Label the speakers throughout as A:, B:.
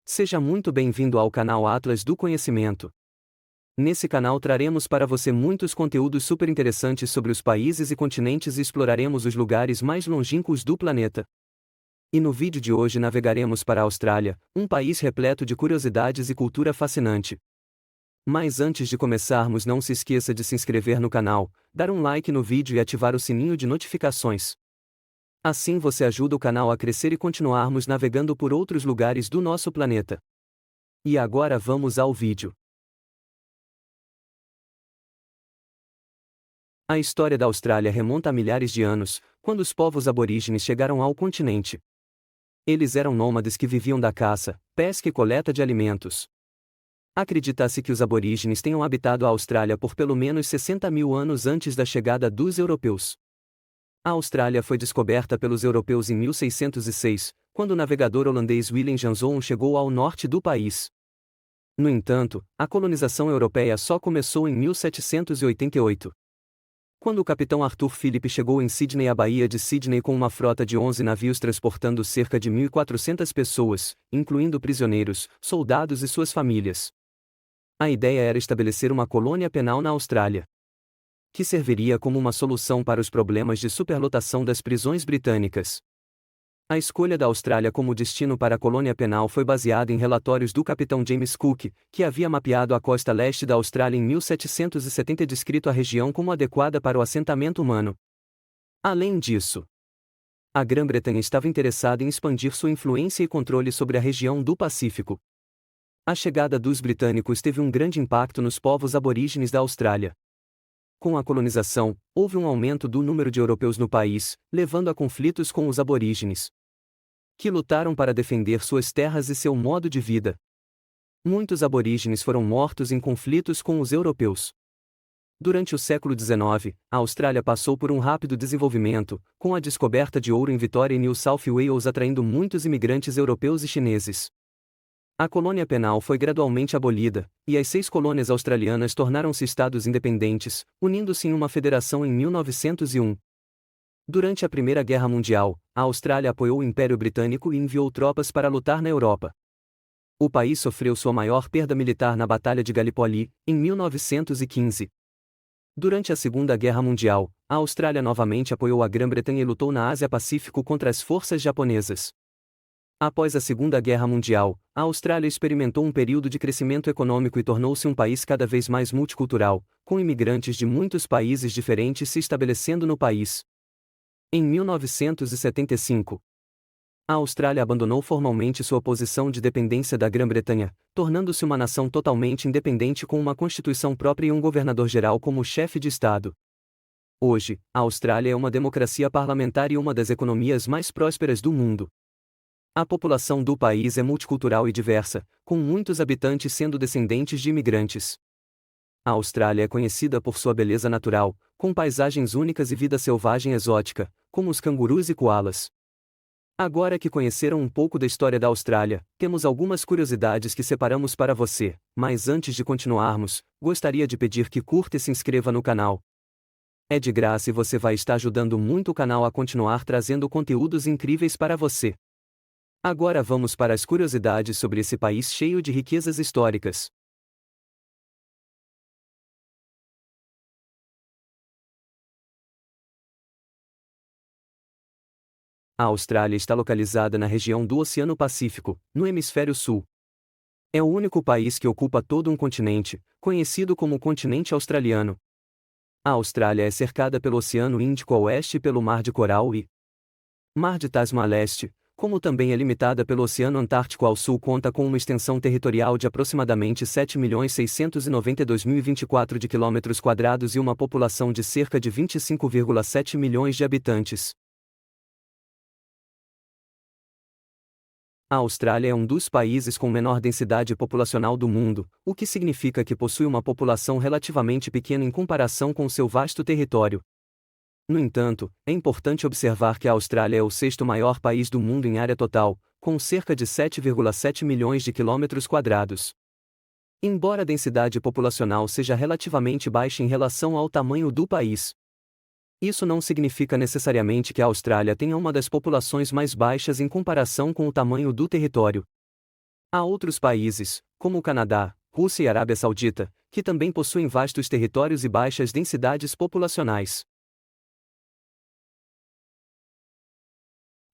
A: Seja muito bem-vindo ao canal Atlas do Conhecimento. Nesse canal traremos para você muitos conteúdos super interessantes sobre os países e continentes e exploraremos os lugares mais longínquos do planeta. E no vídeo de hoje navegaremos para a Austrália, um país repleto de curiosidades e cultura fascinante. Mas antes de começarmos, não se esqueça de se inscrever no canal, dar um like no vídeo e ativar o sininho de notificações. Assim você ajuda o canal a crescer e continuarmos navegando por outros lugares do nosso planeta. E agora vamos ao vídeo. A história da Austrália remonta a milhares de anos, quando os povos aborígenes chegaram ao continente. Eles eram nômades que viviam da caça, pesca e coleta de alimentos. Acredita-se que os aborígenes tenham habitado a Austrália por pelo menos 60 mil anos antes da chegada dos europeus. A Austrália foi descoberta pelos europeus em 1606, quando o navegador holandês Willem Janszoon chegou ao norte do país. No entanto, a colonização europeia só começou em 1788. Quando o capitão Arthur Phillip chegou em Sydney, a Baía de Sydney, com uma frota de 11 navios transportando cerca de 1.400 pessoas, incluindo prisioneiros, soldados e suas famílias. A ideia era estabelecer uma colônia penal na Austrália, que serviria como uma solução para os problemas de superlotação das prisões britânicas. A escolha da Austrália como destino para a colônia penal foi baseada em relatórios do capitão James Cook, que havia mapeado a costa leste da Austrália em 1770 e descrito a região como adequada para o assentamento humano. Além disso, a Grã-Bretanha estava interessada em expandir sua influência e controle sobre a região do Pacífico. A chegada dos britânicos teve um grande impacto nos povos aborígenes da Austrália. Com a colonização, houve um aumento do número de europeus no país, levando a conflitos com os aborígenes, que lutaram para defender suas terras e seu modo de vida. Muitos aborígenes foram mortos em conflitos com os europeus. Durante o século XIX, a Austrália passou por um rápido desenvolvimento, com a descoberta de ouro em Vitória e New South Wales atraindo muitos imigrantes europeus e chineses. A colônia penal foi gradualmente abolida, e as 6 colônias australianas tornaram-se estados independentes, unindo-se em uma federação em 1901. Durante a Primeira Guerra Mundial, a Austrália apoiou o Império Britânico e enviou tropas para lutar na Europa. O país sofreu sua maior perda militar na Batalha de Gallipoli, em 1915. Durante a Segunda Guerra Mundial, a Austrália novamente apoiou a Grã-Bretanha e lutou na Ásia-Pacífico contra as forças japonesas. Após a Segunda Guerra Mundial, a Austrália experimentou um período de crescimento econômico e tornou-se um país cada vez mais multicultural, com imigrantes de muitos países diferentes se estabelecendo no país. Em 1975, a Austrália abandonou formalmente sua posição de dependência da Grã-Bretanha, tornando-se uma nação totalmente independente com uma constituição própria e um governador-geral como chefe de Estado. Hoje, a Austrália é uma democracia parlamentar e uma das economias mais prósperas do mundo. A população do país é multicultural e diversa, com muitos habitantes sendo descendentes de imigrantes. A Austrália é conhecida por sua beleza natural, com paisagens únicas e vida selvagem exótica, como os cangurus e koalas. Agora que conheceram um pouco da história da Austrália, temos algumas curiosidades que separamos para você, mas antes de continuarmos, gostaria de pedir que curta e se inscreva no canal. É de graça e você vai estar ajudando muito o canal a continuar trazendo conteúdos incríveis para você. Agora vamos para as curiosidades sobre esse país cheio de riquezas históricas. A Austrália está localizada na região do Oceano Pacífico, no hemisfério sul. É o único país que ocupa todo um continente, conhecido como o continente australiano. A Austrália é cercada pelo Oceano Índico a oeste e pelo Mar de Coral e Mar de Tasman a leste, como também é limitada pelo Oceano Antártico ao sul. Conta com uma extensão territorial de aproximadamente 7.692.024 de quilômetros quadrados e uma população de cerca de 25,7 milhões de habitantes. A Austrália é um dos países com menor densidade populacional do mundo, o que significa que possui uma população relativamente pequena em comparação com seu vasto território. No entanto, é importante observar que a Austrália é o 6º maior país do mundo em área total, com cerca de 7,7 milhões de quilômetros quadrados. Embora a densidade populacional seja relativamente baixa em relação ao tamanho do país, isso não significa necessariamente que a Austrália tenha uma das populações mais baixas em comparação com o tamanho do território. Há outros países, como o Canadá, Rússia e Arábia Saudita, que também possuem vastos territórios e baixas densidades populacionais.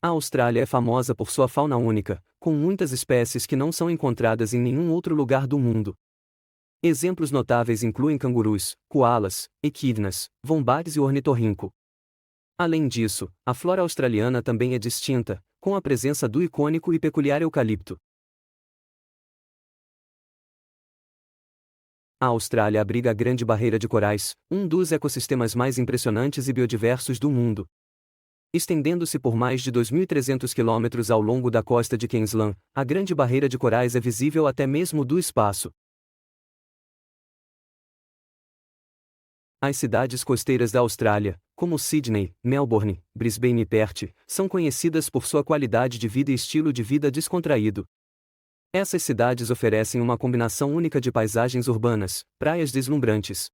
A: A Austrália é famosa por sua fauna única, com muitas espécies que não são encontradas em nenhum outro lugar do mundo. Exemplos notáveis incluem cangurus, koalas, equidnas, wombates e ornitorrinco. Além disso, a flora australiana também é distinta, com a presença do icônico e peculiar eucalipto. A Austrália abriga a Grande Barreira de Corais, um dos ecossistemas mais impressionantes e biodiversos do mundo. Estendendo-se por mais de 2.300 quilômetros ao longo da costa de Queensland, a Grande Barreira de Corais é visível até mesmo do espaço. As cidades costeiras da Austrália, como Sydney, Melbourne, Brisbane e Perth, são conhecidas por sua qualidade de vida e estilo de vida descontraído. Essas cidades oferecem uma combinação única de paisagens urbanas, praias deslumbrantes,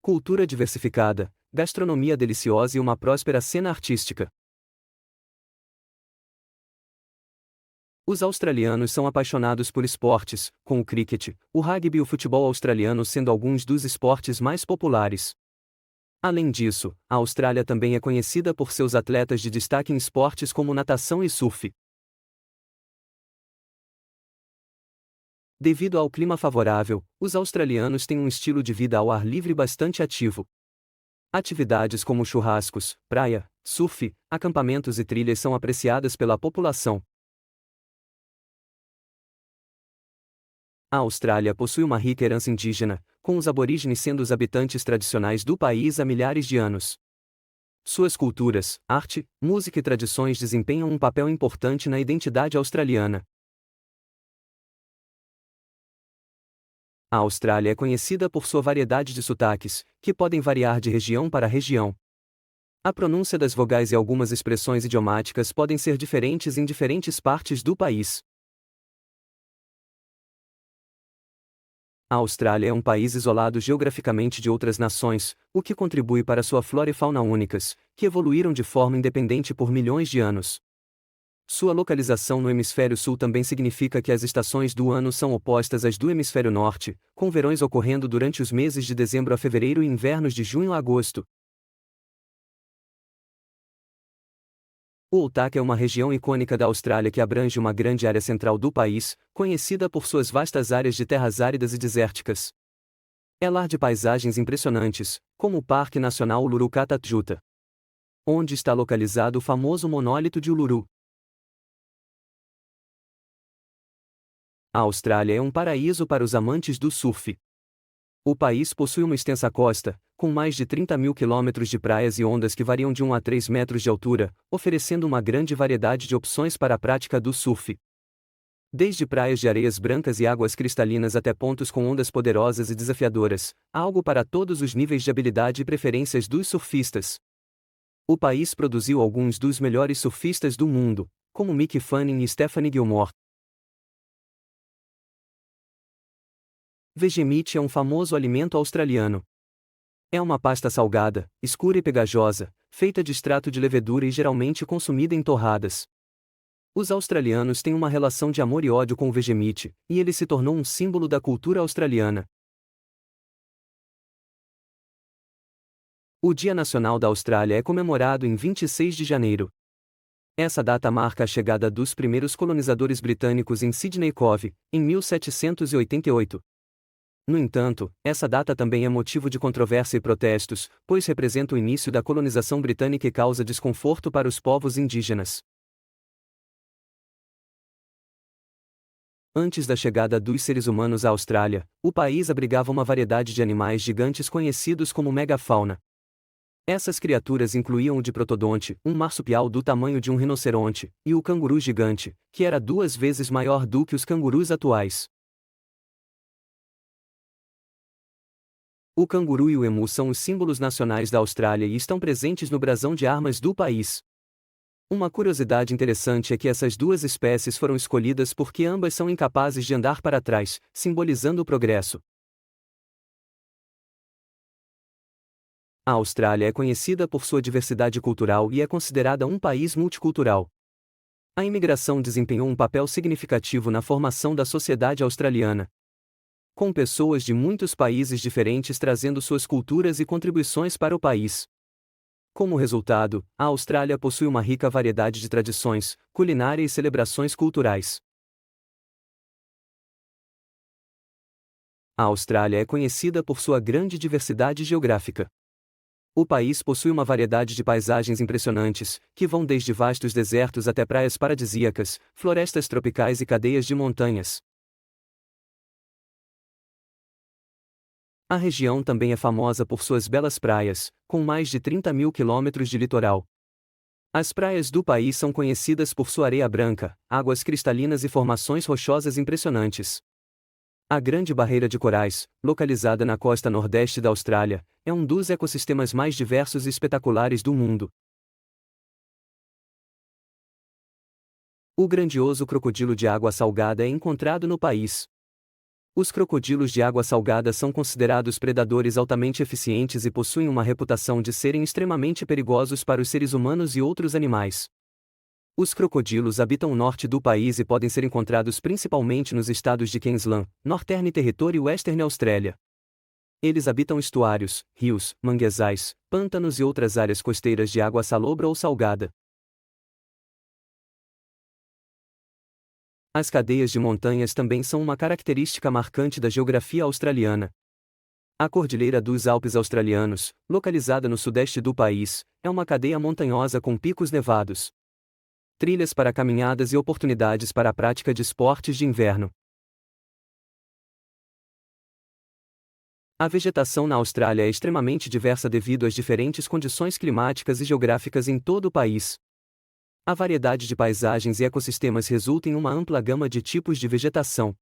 A: cultura diversificada, gastronomia deliciosa e uma próspera cena artística. Os australianos são apaixonados por esportes, com o cricket, o rugby e o futebol australiano sendo alguns dos esportes mais populares. Além disso, a Austrália também é conhecida por seus atletas de destaque em esportes como natação e surf. Devido ao clima favorável, os australianos têm um estilo de vida ao ar livre bastante ativo. Atividades como churrascos, praia, surf, acampamentos e trilhas são apreciadas pela população. A Austrália possui uma rica herança indígena, com os aborígenes sendo os habitantes tradicionais do país há milhares de anos. Suas culturas, arte, música e tradições desempenham um papel importante na identidade australiana. A Austrália é conhecida por sua variedade de sotaques, que podem variar de região para região. A pronúncia das vogais e algumas expressões idiomáticas podem ser diferentes em diferentes partes do país. A Austrália é um país isolado geograficamente de outras nações, o que contribui para sua flora e fauna únicas, que evoluíram de forma independente por milhões de anos. Sua localização no hemisfério sul também significa que as estações do ano são opostas às do hemisfério norte, com verões ocorrendo durante os meses de dezembro a fevereiro e invernos de junho a agosto. O Outback é uma região icônica da Austrália que abrange uma grande área central do país, conhecida por suas vastas áreas de terras áridas e desérticas. É lar de paisagens impressionantes, como o Parque Nacional Uluru-Kata Tjuta, onde está localizado o famoso monólito de Uluru. A Austrália é um paraíso para os amantes do surf. O país possui uma extensa costa, com mais de 30.000 quilômetros de praias e ondas que variam de 1 a 3 metros de altura, oferecendo uma grande variedade de opções para a prática do surf. Desde praias de areias brancas e águas cristalinas até pontos com ondas poderosas e desafiadoras, há algo para todos os níveis de habilidade e preferências dos surfistas. O país produziu alguns dos melhores surfistas do mundo, como Mick Fanning e Stephanie Gilmore. Vegemite é um famoso alimento australiano. É uma pasta salgada, escura e pegajosa, feita de extrato de levedura e geralmente consumida em torradas. Os australianos têm uma relação de amor e ódio com o Vegemite, e ele se tornou um símbolo da cultura australiana. O Dia Nacional da Austrália é comemorado em 26 de janeiro. Essa data marca a chegada dos primeiros colonizadores britânicos em Sydney Cove, em 1788. No entanto, essa data também é motivo de controvérsia e protestos, pois representa o início da colonização britânica e causa desconforto para os povos indígenas. Antes da chegada dos seres humanos à Austrália, o país abrigava uma variedade de animais gigantes conhecidos como megafauna. Essas criaturas incluíam o diprotodonte, um marsupial do tamanho de um rinoceronte, e o canguru gigante, que era 2 vezes maior do que os cangurus atuais. O canguru e o emu são os símbolos nacionais da Austrália e estão presentes no brasão de armas do país. Uma curiosidade interessante é que essas duas espécies foram escolhidas porque ambas são incapazes de andar para trás, simbolizando o progresso. A Austrália é conhecida por sua diversidade cultural e é considerada um país multicultural. A imigração desempenhou um papel significativo na formação da sociedade australiana, com pessoas de muitos países diferentes trazendo suas culturas e contribuições para o país. Como resultado, a Austrália possui uma rica variedade de tradições, culinária e celebrações culturais. A Austrália é conhecida por sua grande diversidade geográfica. O país possui uma variedade de paisagens impressionantes, que vão desde vastos desertos até praias paradisíacas, florestas tropicais e cadeias de montanhas. A região também é famosa por suas belas praias, com mais de 30 mil quilômetros de litoral. As praias do país são conhecidas por sua areia branca, águas cristalinas e formações rochosas impressionantes. A Grande Barreira de Corais, localizada na costa nordeste da Austrália, é um dos ecossistemas mais diversos e espetaculares do mundo. O grandioso crocodilo de água salgada é encontrado no país. Os crocodilos de água salgada são considerados predadores altamente eficientes e possuem uma reputação de serem extremamente perigosos para os seres humanos e outros animais. Os crocodilos habitam o norte do país e podem ser encontrados principalmente nos estados de Queensland, Northern Territory e Western Australia. Eles habitam estuários, rios, manguezais, pântanos e outras áreas costeiras de água salobra ou salgada. As cadeias de montanhas também são uma característica marcante da geografia australiana. A Cordilheira dos Alpes Australianos, localizada no sudeste do país, é uma cadeia montanhosa com picos nevados, trilhas para caminhadas e oportunidades para a prática de esportes de inverno. A vegetação na Austrália é extremamente diversa devido às diferentes condições climáticas e geográficas em todo o país. A variedade de paisagens e ecossistemas resulta em uma ampla gama de tipos de vegetação.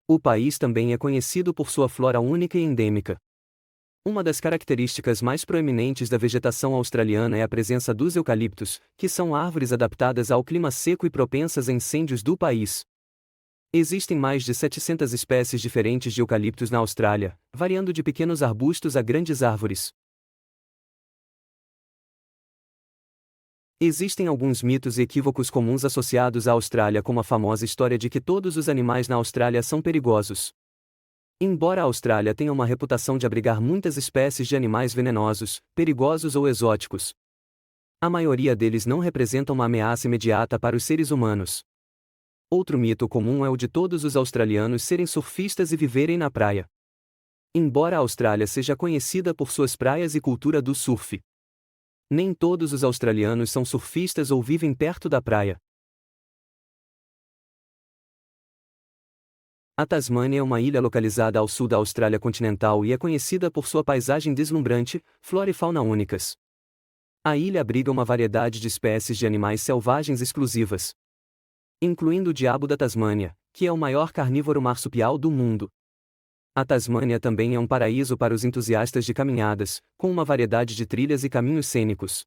A: O país também é conhecido por sua flora única e endêmica. Uma das características mais proeminentes da vegetação australiana é a presença dos eucaliptos, que são árvores adaptadas ao clima seco e propensas a incêndios do país. Existem mais de 700 espécies diferentes de eucaliptos na Austrália, variando de pequenos arbustos a grandes árvores. Existem alguns mitos e equívocos comuns associados à Austrália, como a famosa história de que todos os animais na Austrália são perigosos. Embora a Austrália tenha uma reputação de abrigar muitas espécies de animais venenosos, perigosos ou exóticos, a maioria deles não representa uma ameaça imediata para os seres humanos. Outro mito comum é o de todos os australianos serem surfistas e viverem na praia. Embora a Austrália seja conhecida por suas praias e cultura do surf, nem todos os australianos são surfistas ou vivem perto da praia. A Tasmânia é uma ilha localizada ao sul da Austrália continental e é conhecida por sua paisagem deslumbrante, flora e fauna únicas. A ilha abriga uma variedade de espécies de animais selvagens exclusivas, incluindo o diabo da Tasmânia, que é o maior carnívoro marsupial do mundo. A Tasmânia também é um paraíso para os entusiastas de caminhadas, com uma variedade de trilhas e caminhos cênicos.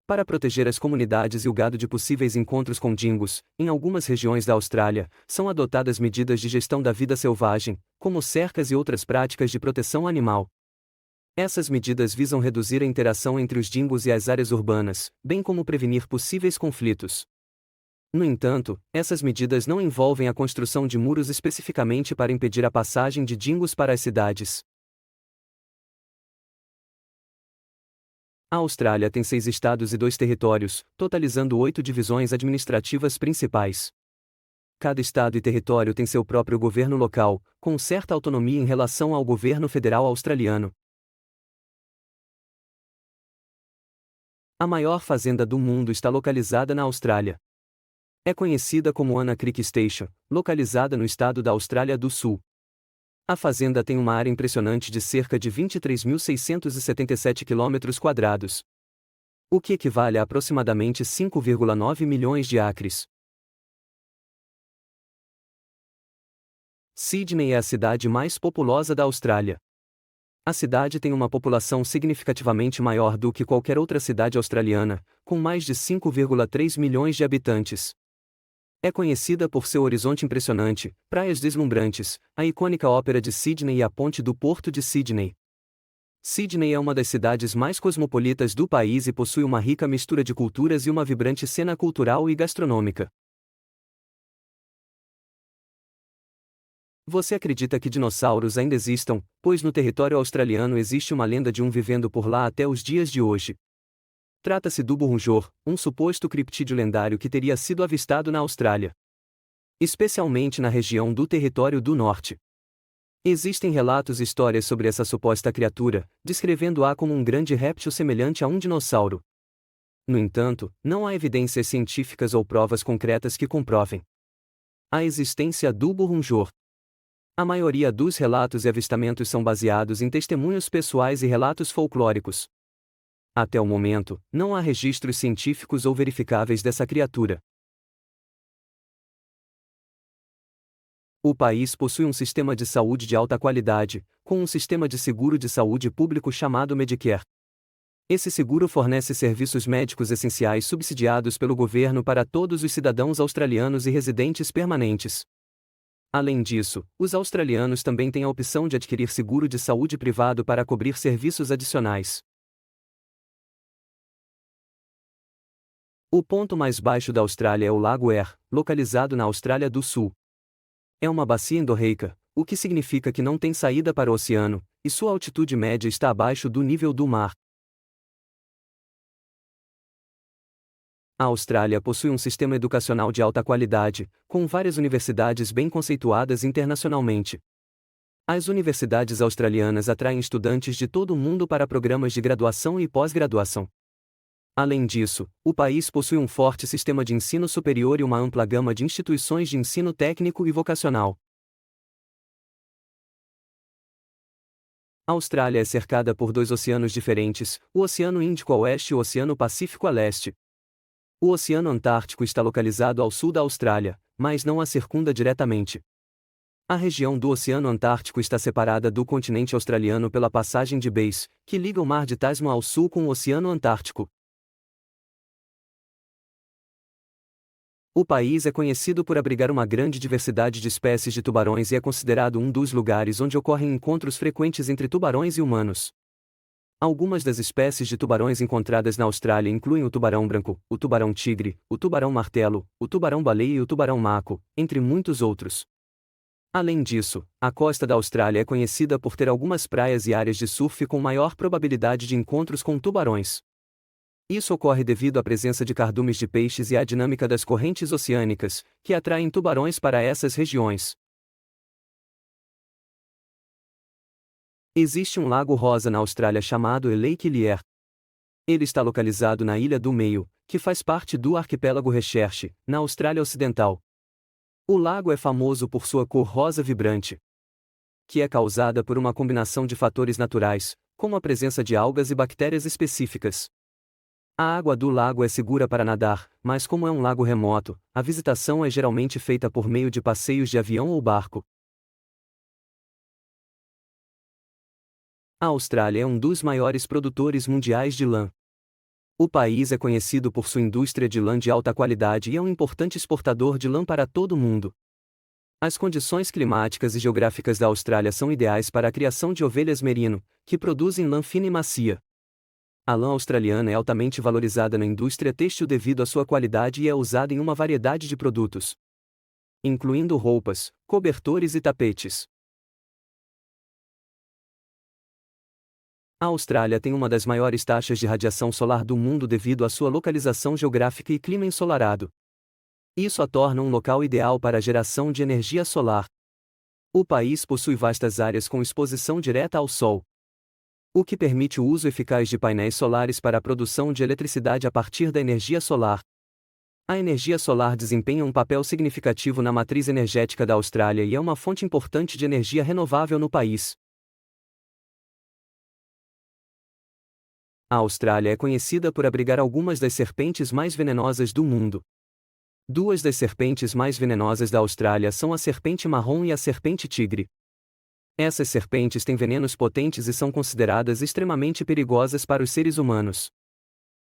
A: Para proteger as comunidades e o gado de possíveis encontros com dingos, em algumas regiões da Austrália, são adotadas medidas de gestão da vida selvagem, como cercas e outras práticas de proteção animal. Essas medidas visam reduzir a interação entre os dingos e as áreas urbanas, bem como prevenir possíveis conflitos. No entanto, essas medidas não envolvem a construção de muros especificamente para impedir a passagem de dingos para as cidades. A Austrália tem 6 estados e 2 territórios, totalizando 8 divisões administrativas principais. Cada estado e território tem seu próprio governo local, com certa autonomia em relação ao governo federal australiano. A maior fazenda do mundo está localizada na Austrália. É conhecida como Anna Creek Station, localizada no estado da Austrália do Sul. A fazenda tem uma área impressionante de cerca de 23.677 km², o que equivale a aproximadamente 5,9 milhões de acres. Sydney é a cidade mais populosa da Austrália. A cidade tem uma população significativamente maior do que qualquer outra cidade australiana, com mais de 5,3 milhões de habitantes. É conhecida por seu horizonte impressionante, praias deslumbrantes, a icônica Ópera de Sydney e a Ponte do Porto de Sydney. Sydney é uma das cidades mais cosmopolitas do país e possui uma rica mistura de culturas e uma vibrante cena cultural e gastronômica. Você acredita que dinossauros ainda existam, pois no território australiano existe uma lenda de um vivendo por lá até os dias de hoje? Trata-se do Burunjor, um suposto criptídeo lendário que teria sido avistado na Austrália, especialmente na região do Território do Norte. Existem relatos e histórias sobre essa suposta criatura, descrevendo-a como um grande réptil semelhante a um dinossauro. No entanto, não há evidências científicas ou provas concretas que comprovem a existência do Burunjor. A maioria dos relatos e avistamentos são baseados em testemunhos pessoais e relatos folclóricos. Até o momento, não há registros científicos ou verificáveis dessa criatura. O país possui um sistema de saúde de alta qualidade, com um sistema de seguro de saúde público chamado Medicare. Esse seguro fornece serviços médicos essenciais subsidiados pelo governo para todos os cidadãos australianos e residentes permanentes. Além disso, os australianos também têm a opção de adquirir seguro de saúde privado para cobrir serviços adicionais. O ponto mais baixo da Austrália é o Lago Eyre, localizado na Austrália do Sul. É uma bacia endorreica, o que significa que não tem saída para o oceano, e sua altitude média está abaixo do nível do mar. A Austrália possui um sistema educacional de alta qualidade, com várias universidades bem conceituadas internacionalmente. As universidades australianas atraem estudantes de todo o mundo para programas de graduação e pós-graduação. Além disso, o país possui um forte sistema de ensino superior e uma ampla gama de instituições de ensino técnico e vocacional. A Austrália é cercada por dois oceanos diferentes, o Oceano Índico a oeste e o Oceano Pacífico a leste. O Oceano Antártico está localizado ao sul da Austrália, mas não a circunda diretamente. A região do Oceano Antártico está separada do continente australiano pela passagem de Bass, que liga o Mar de Tasman ao sul com o Oceano Antártico. O país é conhecido por abrigar uma grande diversidade de espécies de tubarões e é considerado um dos lugares onde ocorrem encontros frequentes entre tubarões e humanos. Algumas das espécies de tubarões encontradas na Austrália incluem o tubarão branco, o tubarão-tigre, o tubarão-martelo, o tubarão-baleia e o tubarão-maco, entre muitos outros. Além disso, a costa da Austrália é conhecida por ter algumas praias e áreas de surf com maior probabilidade de encontros com tubarões. Isso ocorre devido à presença de cardumes de peixes e à dinâmica das correntes oceânicas, que atraem tubarões para essas regiões. Existe um lago rosa na Austrália chamado Lake Lier. Ele está localizado na Ilha do Meio, que faz parte do arquipélago Recherche, na Austrália Ocidental. O lago é famoso por sua cor rosa vibrante, que é causada por uma combinação de fatores naturais, como a presença de algas e bactérias específicas. A água do lago é segura para nadar, mas como é um lago remoto, a visitação é geralmente feita por meio de passeios de avião ou barco. A Austrália é um dos maiores produtores mundiais de lã. O país é conhecido por sua indústria de lã de alta qualidade e é um importante exportador de lã para todo o mundo. As condições climáticas e geográficas da Austrália são ideais para a criação de ovelhas merino, que produzem lã fina e macia. A lã australiana é altamente valorizada na indústria têxtil devido à sua qualidade e é usada em uma variedade de produtos, incluindo roupas, cobertores e tapetes. A Austrália tem uma das maiores taxas de radiação solar do mundo devido à sua localização geográfica e clima ensolarado. Isso a torna um local ideal para a geração de energia solar. O país possui vastas áreas com exposição direta ao sol, o que permite o uso eficaz de painéis solares para a produção de eletricidade a partir da energia solar. A energia solar desempenha um papel significativo na matriz energética da Austrália e é uma fonte importante de energia renovável no país. A Austrália é conhecida por abrigar algumas das serpentes mais venenosas do mundo. Duas das serpentes mais venenosas da Austrália são a serpente marrom e a serpente tigre. Essas serpentes têm venenos potentes e são consideradas extremamente perigosas para os seres humanos.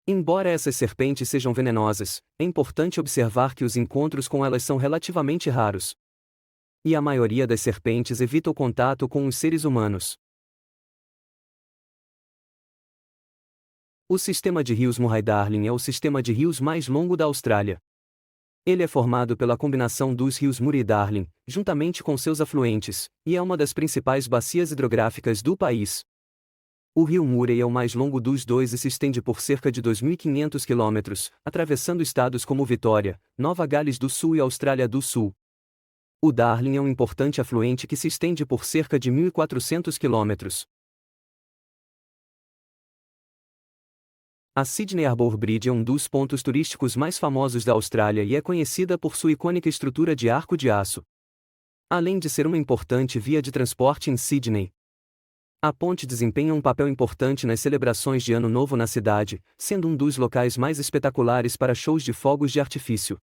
A: Embora essas serpentes sejam venenosas, é importante observar que os encontros com elas são relativamente raros. E a maioria das serpentes evita o contato com os seres humanos. O sistema de rios Murray-Darling é o sistema de rios mais longo da Austrália. Ele é formado pela combinação dos rios Murray e Darling, juntamente com seus afluentes, e é uma das principais bacias hidrográficas do país. O rio Murray é o mais longo dos dois e se estende por cerca de 2.500 quilômetros, atravessando estados como Vitória, Nova Gales do Sul e Austrália do Sul. O Darling é um importante afluente que se estende por cerca de 1.400 quilômetros. A Sydney Harbour Bridge é um dos pontos turísticos mais famosos da Austrália e é conhecida por sua icônica estrutura de arco de aço. Além de ser uma importante via de transporte em Sydney, a ponte desempenha um papel importante nas celebrações de Ano Novo na cidade, sendo um dos locais mais espetaculares para shows de fogos de artifício.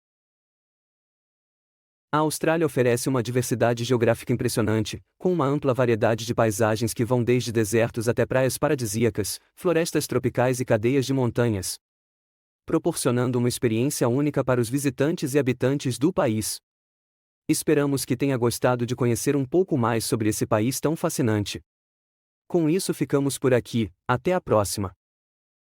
A: A Austrália oferece uma diversidade geográfica impressionante, com uma ampla variedade de paisagens que vão desde desertos até praias paradisíacas, florestas tropicais e cadeias de montanhas, proporcionando uma experiência única para os visitantes e habitantes do país. Esperamos que tenha gostado de conhecer um pouco mais sobre esse país tão fascinante. Com isso ficamos por aqui, até a próxima.